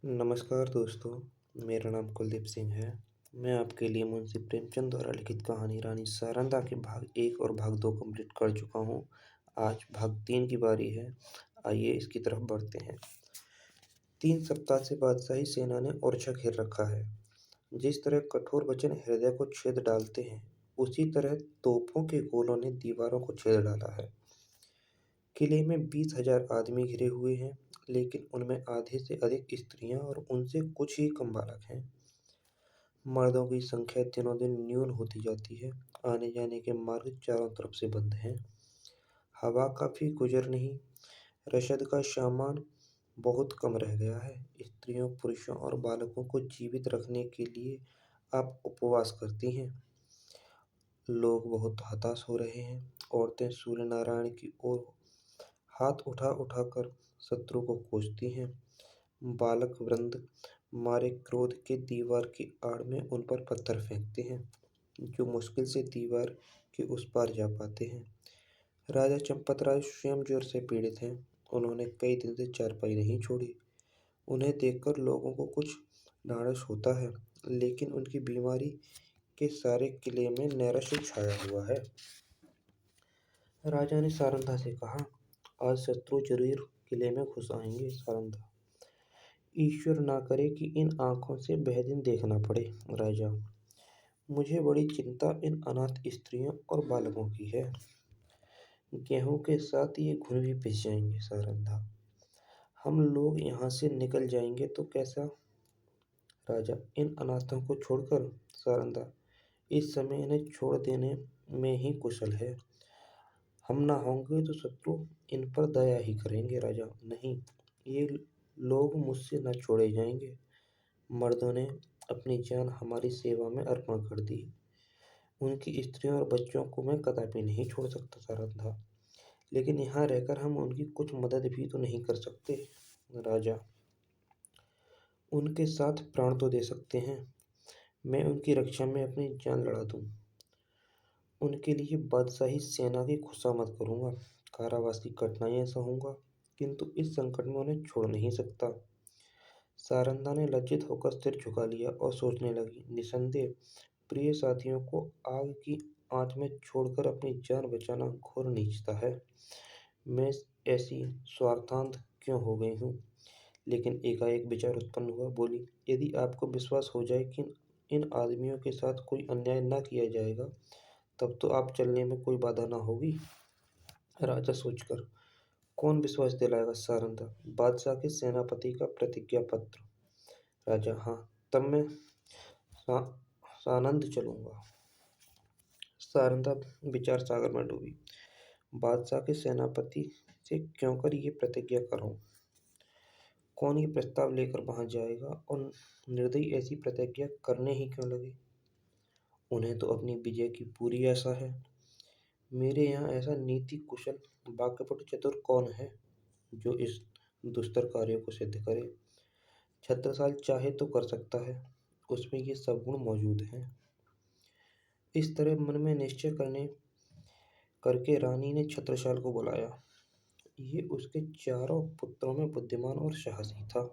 नमस्कार दोस्तों, मेरा नाम कुलदीप सिंह है। मैं आपके लिए मुंशी प्रेमचंद द्वारा लिखित कहानी रानी सारंदा के भाग 1 और भाग 2 कंप्लीट कर चुका हूँ। आज भाग 3 की बारी है। आइए इसकी तरफ बढ़ते हैं। 3 सप्ताह से बादशाही सेना ने ओरछा घेर रखा है। जिस तरह कठोर वचन हृदय को छेद डालते हैं, उसी तरह तोपों के गोलों ने दीवारों को छेद डाला है। किले में 20,000 आदमी घिरे हुए हैं, लेकिन उनमें आधे से अधिक स्त्रियां और उनसे कुछ ही कम बालक हैं। मर्दों की संख्या दिनों दिन न्यून होती जाती है। आने जाने के मार्ग चारों तरफ से बंद हैं। हवा का भी गुजर नहीं। रसद का सामान बहुत कम रह गया है। स्त्रियों, पुरुषों और बालकों को जीवित रखने के लिए आप उपवास करती हैं। लोग बहुत हताश हो रहे हैं। औरतें सूर्य नारायण की ओर हाथ उठा उठाकर शत्रु को कोसती हैं। बालक वृंद मारे क्रोध के दीवार की आड़ में उन पर पत्थर फेंकते हैं, जो मुश्किल से दीवार के उस पार जा पाते हैं। राजा चंपतराय स्वयं ज्वर से पीड़ित हैं। उन्होंने कई दिन से चारपाई नहीं छोड़ी। उन्हें देखकर लोगों को कुछ ढाढ़स होता है, लेकिन उनकी बीमारी के सारे किले में नैराश्य छाया हुआ है। राजा ने सारंधा से कहा, आज शत्रु जरूर किले में घुस आएंगे। सारंधा, ईश्वर ना करे कि इन आंखों से वह दिन देखना पड़े। राजा, मुझे बड़ी चिंता इन अनाथ स्त्रियों और बालकों की है। गेहूं के साथ ये घुन भी पिस जाएंगे। सारंधा, हम लोग यहाँ से निकल जाएंगे तो कैसा। राजा, इन अनाथों को छोड़कर। सारंधा, इस समय इन्हें छोड़ देने में ही कुशल है। हम ना होंगे तो शत्रु इन पर दया ही करेंगे। राजा, नहीं, ये लोग मुझसे न छोड़े जाएंगे। मर्दों ने अपनी जान हमारी सेवा में अर्पण कर दी। उनकी स्त्रियों और बच्चों को मैं कदापि नहीं छोड़ सकता। सारंधा, लेकिन यहाँ रहकर हम उनकी कुछ मदद भी तो नहीं कर सकते। राजा, उनके साथ प्राण तो दे सकते हैं। मैं उनकी रक्षा में अपनी जान लड़ा दूं। उनके लिए बादशाही सेना की खुशामद करूंगा। कारावास की कठिनाइयां सहूंगा, किंतु इस संकट में उन्हें छोड़ नहीं सकता। सारंधा ने लज्जित होकर सिर झुका लिया और सोचने लगी, निसंदेह प्रिय साथियों को आग की आंच में छोड़कर अपनी जान बचाना घोर नीचता है। मैं ऐसी स्वार्थांध क्यों हो गई हूँ। लेकिन एकाएक विचार उत्पन्न हुआ। बोली, यदि आपको विश्वास हो जाए कि इन आदमियों के साथ कोई अन्याय न किया जाएगा, तब तो आप चलने में कोई बाधा न होगी। राजा सोचकर, कौन विश्वास दिलाएगा। सारंधा, बादशाह के सेनापति का प्रतिज्ञा पत्र। राजा, हाँ, तब मैं सा, सानंद चलूंगा। सारंधा विचार सागर में डूबी। बादशाह के सेनापति से क्यों कर ये प्रतिज्ञा करूं। कौन ये प्रस्ताव लेकर वहां जाएगा और निर्दयी ऐसी प्रतिज्ञा करने ही क्यों लगे। उन्हें तो अपनी विजय की पूरी आशा है। मेरे यहाँ ऐसा नीति कुशल वाक्यपटु चतुर कौन है जो इस दुस्तर कार्य को सिद्ध करे। छत्रसाल चाहे तो कर सकता है, उसमें ये सब गुण मौजूद हैं। इस तरह मन में निश्चय करके रानी ने छत्रसाल को बुलाया। ये उसके चारों पुत्रों में बुद्धिमान और साहसी था।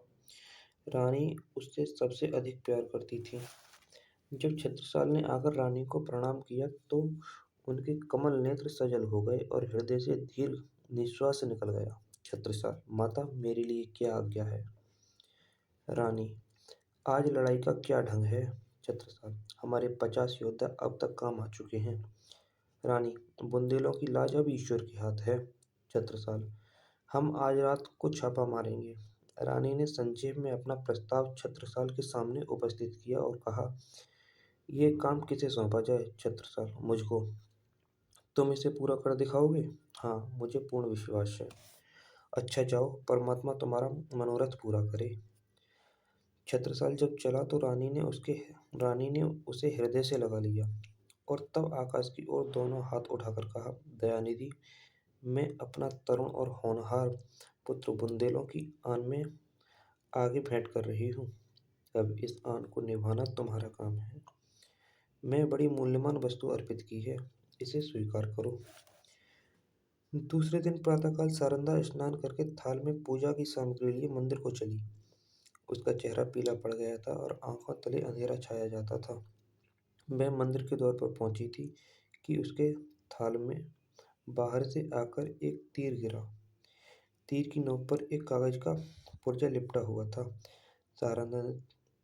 रानी उससे सबसे अधिक प्यार करती थी। जब छत्रसाल ने आकर रानी को प्रणाम किया तो उनके कमल नेत्र सजल हो गए और हृदय से दीर्घ निश्वास निकल गया। छत्रसाल, माता, मेरे लिए क्या आज्ञा है। रानी, आज लड़ाई का क्या ढंग है। छत्रसाल, हमारे 50 योद्धा अब तक काम आ चुके हैं। रानी, बुंदेलों की लाज अब ईश्वर के हाथ है। छत्रसाल, हम आज रात को छापा मारेंगे। रानी ने संक्षेप में अपना प्रस्ताव छत्रसाल के सामने उपस्थित किया और कहा, यह काम किसे सौंपा जाए। छत्रसाल, मुझको। तुम इसे पूरा कर दिखाओगे। हाँ, मुझे पूर्ण विश्वास है। अच्छा, जाओ, परमात्मा तुम्हारा मनोरथ पूरा करे। छत्रसाल जब चला तो रानी ने उसे हृदय से लगा लिया और तब आकाश की ओर दोनों हाथ उठाकर कहा, दयानिधि, मैं अपना तरुण और होनहार पुत्र बुंदेलों की आन में आगे भेंट कर रही हूँ। अब इस आन को निभाना तुम्हारा काम है। मैं बड़ी मूल्यवान वस्तु अर्पित की है, इसे स्वीकार करो। दूसरे दिन प्रातःकाल सारंधा स्नान करके थाल में पूजा की सामग्री लिए मंदिर को चली। उसका चेहरा पीला पड़ गया था और आंखों तले अंधेरा छाया जाता था। वह मंदिर के द्वार पर पहुंची थी कि उसके थाल में बाहर से आकर एक तीर गिरा। तीर की नोक पर एक कागज का पुर्जा लिपटा हुआ था। सारंगा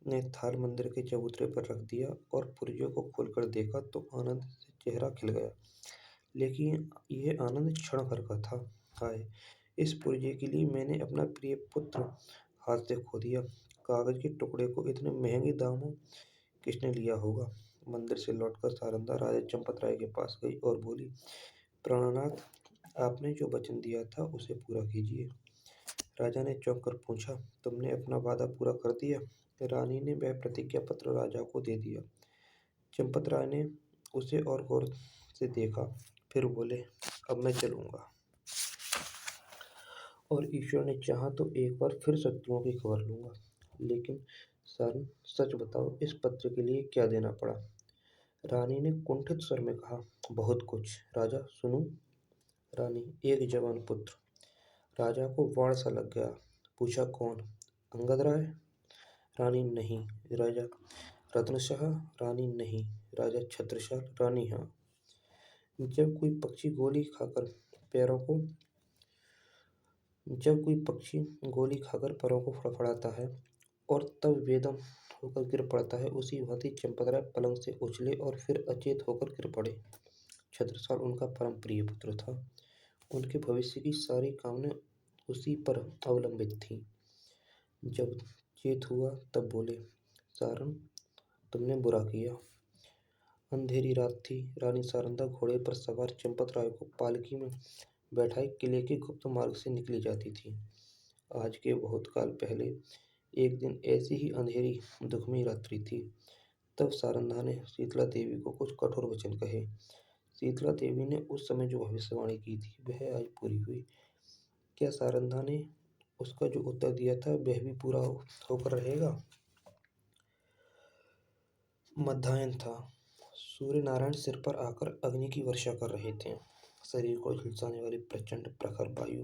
ने थाल मंदिर के चबूतरे पर रख दिया और पुर्जे को खोलकर देखा तो आनंद से चेहरा खिल गया। लेकिन यह आनंद क्षण भर का था। हाय, इस पुर्जे के लिए मैंने अपना प्रिय पुत्र हाथ से खो दिया। कागज के टुकड़े को इतने महंगे दामों किसने लिया होगा। मंदिर से लौटकर सारंगा राजा चंपत राय के पास गई और बोली, प्राणनाथ, आपने जो वचन दिया था उसे पूरा कीजिए। राजा ने चौंक कर पूछा, तुमने अपना वादा पूरा कर दिया? रानी ने वह प्रतिज्ञा पत्र राजा को दे दिया। चंपत राय ने उसे और गौर से देखा, फिर बोले, अब मैं चलूंगा और ईश्वर ने चाहा तो एक बार फिर शत्रुओं की खबर लूंगा। लेकिन सर, सच बताओ, इस पत्र के लिए क्या देना पड़ा? रानी ने कुंठित स्वर में कहा, बहुत कुछ। राजा, सुनूं? रानी, एक जवान पुत्र। राजा को वाण सा लग गया। पूछा, कौन? अंगद राय? रानी, नहीं। राजा, रत्नशाह? रानी, नहीं। राजा, छत्रसाल? रानी, हाँ। जब कोई पक्षी गोली खाकर पैरों को जब कोई पक्षी गोली खाकर पैरों को फड़फड़ाता है और तब बेदम होकर गिर पड़ता है, उसी भांति चंपतराय पलंग से उछले और फिर अचेत होकर गिर पड़े। छत्रसाल उनका परम प्रिय पुत्र था। उनके भविष्य की सारी कामना उसी पर अवलंबित थी। जब चेत हुआ तब बोले, सारन, तुमने बुरा किया। अंधेरी रात थी। रानी सारंदा घोड़े पर सवार चंपत राय को पालकी में बैठाए किले के गुप्त मार्ग से निकली जाती थी। आज के बहुत काल पहले एक दिन ऐसी ही अंधेरी दुखमयी रात्रि थी। तब सारंधा ने शीतला देवी को कुछ कठोर वचन कहे। शीतला देवी ने उस समय जो भविष्यवाणी की थी वह आज पूरी हुई। क्या सारंधा ने उसका जो उत्तर दिया था वह भी पूरा होकर रहेगा? मध्याह्न था। सूर्य नारायण सिर पर आकर अग्नि की वर्षा कर रहे थे। शरीर को झुलसाने वाली प्रचंड प्रखर वायु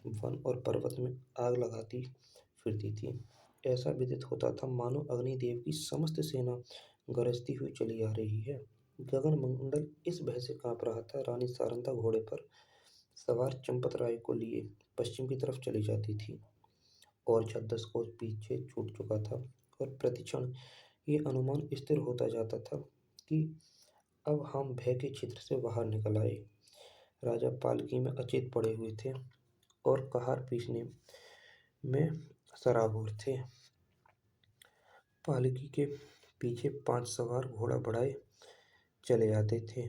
वन और पर्वत में आग लगाती फिरती थी। ऐसा विदित होता था मानो अग्निदेव की समस्त सेना गरजती हुई चली आ रही है। गगन मंडल इस भय से कांप रहा था। रानी सारंगा घोड़े पर सवार चंपत राय को लिए पश्चिम की तरफ चली जाती थी और 6-10 कोस पीछे छूट चुका था और प्रतिक्षण ये अनुमान स्थिर होता जाता था कि अब हम भय के क्षेत्र से बाहर निकल आए। राजा पालकी में अचेत पड़े हुए थे और कहार पीसने में सराबोर थे। पालकी के पीछे 5 सवार घोड़ा बढ़ाए चले आते थे।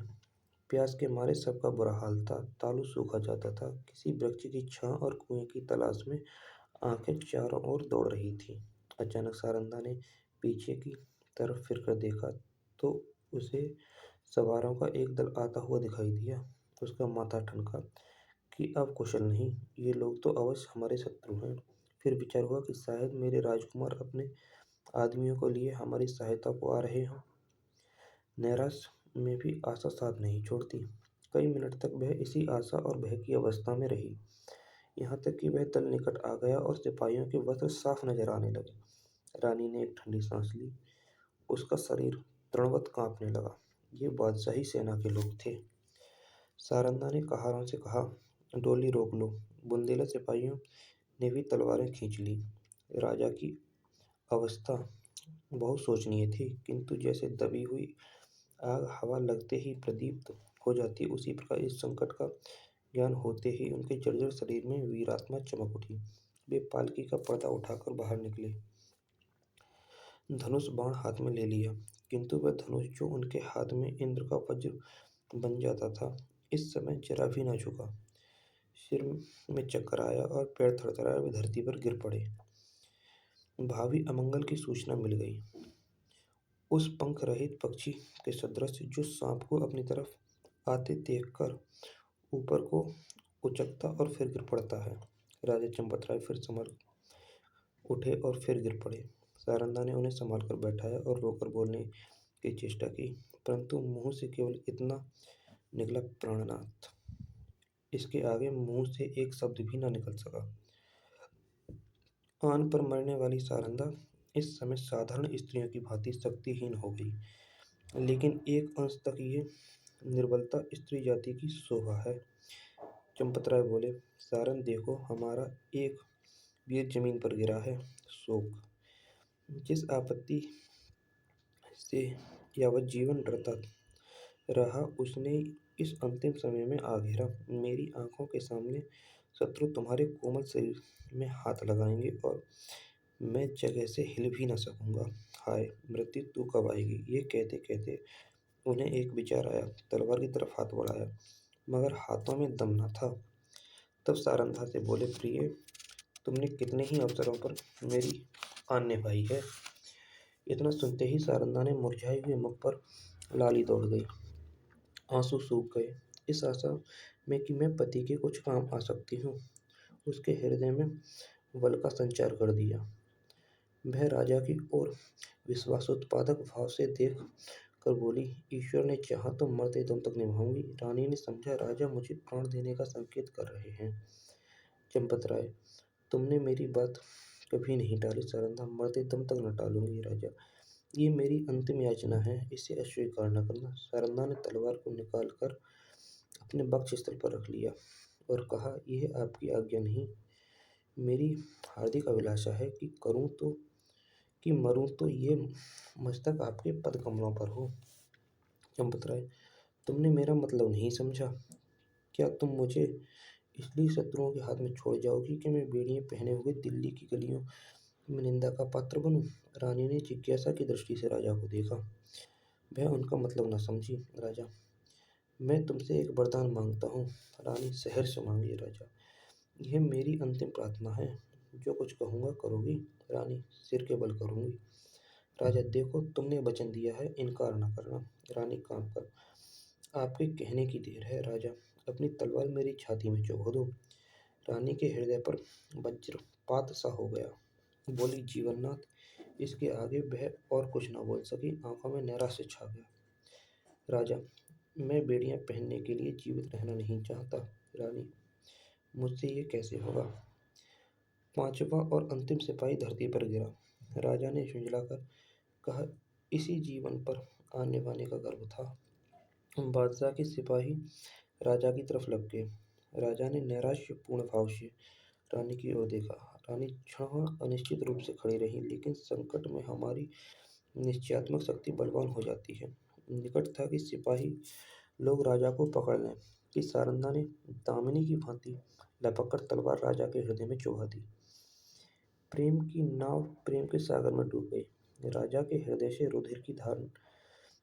प्यास के मारे सबका बुरा हाल था। तालू सूखा जाता था। किसी वृक्ष की छां और कुएं की तलाश में आंखें चारों ओर दौड़ रही थीं। अचानक सारंगा ने पीछे की तरफ फिरकर देखा तो उसे सवारों का एक दल आता हुआ दिखाई दिया। उसका माथा ठनका कि अब कुशल नहीं, ये लोग तो अवश्य हमारे शत्रु हैं। फिर विचार हुआ कि शायद मेरे राजकुमार अपने आदमियों को लिए हमारी सहायता को आ रहे हों। नैराश्य में भी आशा साथ नहीं छोड़ती। कई मिनट तक वह इसी आशा और भय की अवस्था में रही, यहाँ तक कि वह दल निकट आ गया और सिपाहियों के वस्त्र साफ नजर आने लगे। रानी ने एक ठंडी सांस ली। उसका शरीर तृणवत कांपने लगा। ये बादशाही सेना के लोग थे। सारंगा ने कहारों से कहा, डोली रोक लो। बुंदेला सिपाहियों ने भी तलवारें खींच ली। राजा की अवस्था बहुत शोचनीय थी, किंतु जैसे दबी हुई आग हवा लगते ही प्रदीप्त हो जाती, उसी प्रकार इस संकट का ज्ञान होते ही उनके जर्जर शरीर में वीरात्मा चमक उठी। वे पालकी का पर्दा उठाकर बाहर निकले। धनुष बाण हाथ में ले लिया, किंतु वह धनुष जो उनके हाथ में इंद्र का वज्र बन जाता था, इस समय जरा भी न झुका। सिर में चक्कर आया और पैर थरथराए वे धरती पर गिर पड़े। भावी अमंगल की सूचना मिल गई। उस पंख रहित पक्षी के सदृश जो सांप को अपनी तरफ आते देखकर ऊपर को उचकता और फिर गिर पड़ता है। राजा चंपतराय फिर संभल उठे और फिर गिर पड़े। सारंगा ने उन्हें संभाल कर बैठाया और रोकर बोलने की चेष्टा की, परंतु मुंह से केवल इतना निकला, प्राणनाथ। । इसके आगे मुंह से एक शब्द भी न निकल सका। आन पर मरने वाली सारंधा इस समय साधारण स्त्रियों की भांति शक्तिहीन हो गई, लेकिन एक अंश तक ये निर्बलता स्त्री जाति की शोभा है। चंपतराय बोले, सारंग देखो, हमारा एक वीर जमीन पर गिरा है। शोक, जिस आपत्ति से यावत जीवन डरता रहा, उसने इस अंतिम समय में आ घेरा। मेरी आंखों के सामने शत्रु तुम्हारे कोमल शरीर में हाथ लगाएंगे और मैं जगह से हिल भी न सकूंगा। हाय मृत्यु, तू कब आएगी? ये कहते कहते उन्हें एक विचार आया। तलवार की तरफ हाथ बढ़ाया, मगर हाथों में दम न था। तब सारंधा से बोले, प्रिय, तुमने कितने ही अवसरों पर मेरी आन निभाई है। इतना सुनते ही सारंधा ने मुरझाए हुए मुख पर लाली दौड़ गई। आंसू सूख गए। इस आशा में कि मैं पति के कुछ काम आ सकती हूँ, उसके हृदय में बल का संचार कर दिया। वह राजा की ओर विश्वासोत्पादक भाव से देख कर बोली, ईश्वर ने चाहा तो मरते दम तक निभाऊंगी। रानी ने समझा, राजा मुझे प्राण देने का संकेत कर रहे हैं। चंपतराय, तुमने मेरी बात कभी नहीं टाली सारंधा, मरते दम तक न टालूंगी राजा। ये मेरी अंतिम याचना है, इसे अस्वीकार न करना। सारंधा ने तलवार को निकाल कर अपने वक्षस्थल पर रख लिया और कहा, यह आपकी आज्ञा नहीं, मेरी हार्दिक अभिलाषा है कि करूं तो कि मरूं तो ये मस्तक आपके पद कमलों पर हो। चंपतराय, तुमने मेरा मतलब नहीं समझा। क्या तुम मुझे इसलिए शत्रुओं के हाथ में छोड़ जाओगी कि मैं बेड़ियां पहने हुए दिल्ली की गलियों में निंदा का पात्र बनूं? रानी ने जिज्ञासा की दृष्टि से राजा को देखा। वह उनका मतलब न समझी। राजा, मैं तुमसे एक वरदान मांगता हूँ। रानी सहर्ष मांगी। राजा, यह मेरी अंतिम प्रार्थना है। जो कुछ कहूँगा करोगी? रानी, सिर के बल करूँगी। राजा, देखो, तुमने वचन दिया है, इनकार न करना। रानी कांप कर, आपके कहने की देर है। राजा, अपनी तलवार मेरी छाती में चुभो दो। रानी के हृदय पर वज्रपात सा हो गया। बोली, जीवननाथ। इसके आगे वह और कुछ न बोल सकी। आंखों में नैराश्य छा गया। राजा, मैं बेड़ियां पहनने के लिए जीवित रहना नहीं चाहता। रानी, मुझसे ये कैसे होगा? पांचवा और अंतिम सिपाही धरती पर गिरा। राजा ने झुंझलाकर कहा, इसी जीवन पर आने वाने का गर्व था। बादशाह के सिपाही राजा की तरफ लग गए। राजा ने नैराश्यपूर्ण भाव से रानी की ओर देखा। रानी क्षण अनिश्चित रूप से खड़ी रही, लेकिन संकट में हमारी निश्चयात्मक शक्ति बलवान हो जाती है। निकट था कि सिपाही लोग राजा को पकड़ लें कि सारंधा ने दामिनी की भांति लपक कर तलवार राजा के हृदय में चुभा दी। प्रेम की नाव प्रेम के सागर में डूब गई। राजा के हृदय से रुधिर की धार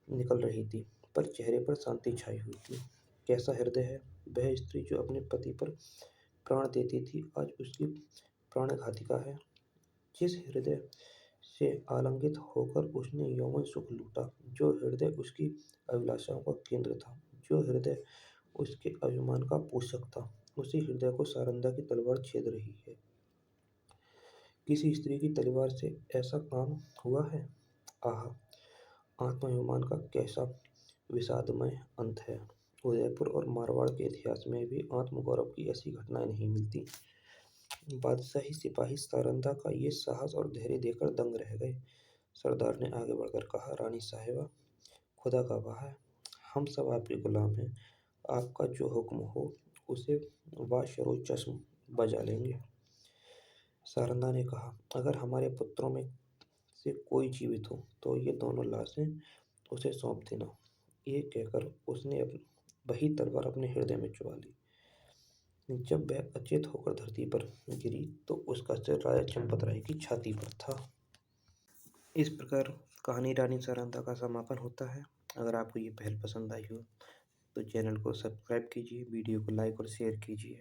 निकल रही थी, पर चेहरे पर शांति छाई हुई थी। कैसा हृदय है! वह स्त्री जो अपने पति पर प्राण देती थी, आज उसकी प्राणघातिका है। जिस हृदय से आलिंगित होकर उसने यौवन सुख लूटा, जो हृदय उसकी अभिलाषाओं का केंद्र था, जो हृदय उसके अभिमान का पोषक था, उसी हृदय को सारंधा की तलवार छेद रही है। किसी स्त्री की तलवार से ऐसा काम हुआ है? आह! आत्माभिमान का कैसा विषादमय अंत है। उदयपुर और मारवाड़ के इतिहास में भी आत्मगौरव की ऐसी घटनाएं नहीं मिलती। बादशाही सिपाही सारंधा का ये साहस और धैर्य देखकर दंग रह गए। सरदार ने आगे बढ़कर कहा, रानी साहिबा, खुदा का वाह है, हम सब आपके गुलाम हैं। आपका जो हुक्म हो उसे बाशरो चश्म बजा लेंगे। सारंधा ने कहा, अगर हमारे पुत्रों में से कोई जीवित हो तो ये दोनों लाशें उसे सौंप देना। ये कहकर उसने वही तलवार अपने हृदय में चुभा ली। जब वह अचेत होकर धरती पर गिरी तो उसका सिर राजा चंपतराय की छाती पर था। इस प्रकार कहानी रानी सारंधा का समापन होता है। अगर आपको ये पहल पसंद आई हो तो चैनल को सब्सक्राइब कीजिए, वीडियो को लाइक और शेयर कीजिए।